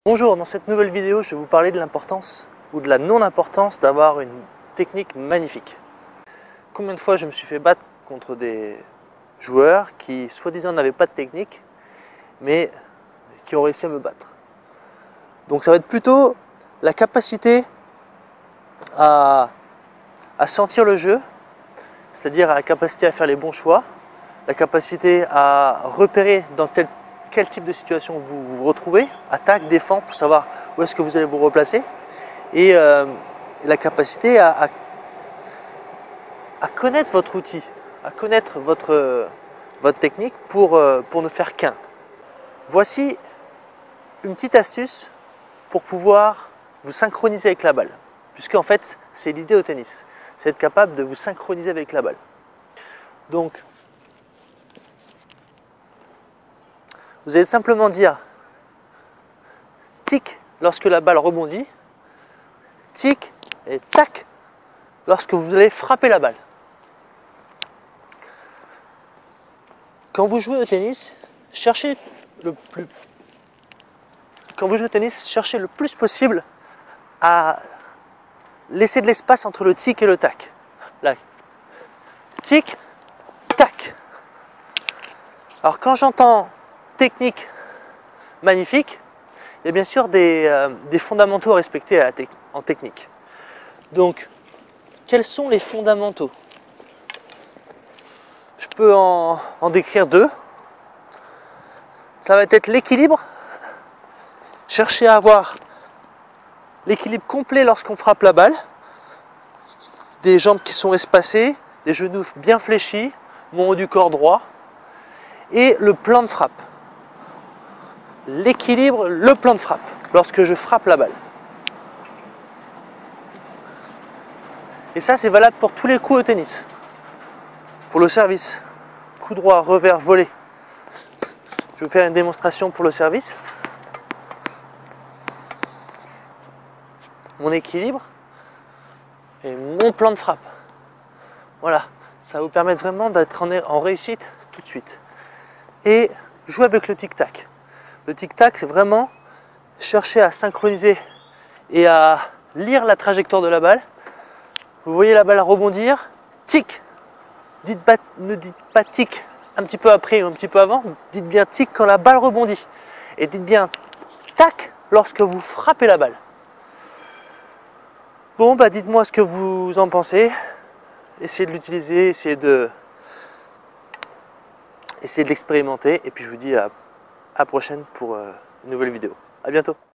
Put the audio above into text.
Bonjour, dans cette nouvelle vidéo, je vais vous parler de l'importance ou de la non-importance d'avoir une technique magnifique. Combien de fois je me suis fait battre contre des joueurs qui, soi-disant, n'avaient pas de technique, mais qui ont réussi à me battre. Donc ça va être plutôt la capacité à sentir le jeu, c'est-à-dire la capacité à faire les bons choix, la capacité à repérer dans quel type de situation vous vous retrouvez, attaque, défend, pour savoir où est-ce que vous allez vous replacer, et la capacité à connaître votre outil, à connaître votre technique pour ne faire qu'un. Voici une petite astuce pour pouvoir vous synchroniser avec la balle, puisque en fait c'est l'idée au tennis, c'est être capable de vous synchroniser avec la balle. Donc vous allez simplement dire tic lorsque la balle rebondit, tic et tac lorsque vous allez frapper la balle. Quand vous jouez au tennis, cherchez le plus possible à laisser de l'espace entre le tic et le tac. Là, tic, tac. Alors quand j'entends technique magnifique, il y a bien sûr des fondamentaux à respecter en technique. Donc, quels sont les fondamentaux? Je peux en décrire deux. Ça va être l'équilibre. Chercher à avoir l'équilibre complet lorsqu'on frappe la balle. Des jambes qui sont espacées, des genoux bien fléchis, mon haut du corps droit. Et le plan de frappe. L'équilibre, le plan de frappe, lorsque je frappe la balle. Et ça, c'est valable pour tous les coups au tennis. Pour le service, coup droit, revers, volée. Je vais vous faire une démonstration pour le service. Mon équilibre et mon plan de frappe. Voilà, ça va vous permettre vraiment d'être en réussite tout de suite. Et jouer avec le tic-tac. Le tic-tac, c'est vraiment chercher à synchroniser et à lire la trajectoire de la balle. Vous voyez la balle rebondir, tic. Ne dites pas tic un petit peu après ou un petit peu avant, dites bien tic quand la balle rebondit. Et dites bien tac lorsque vous frappez la balle. Bon, bah dites-moi ce que vous en pensez. Essayez de l'utiliser, essayez de l'expérimenter. Et puis je vous dis à la prochaine pour une nouvelle vidéo. À bientôt.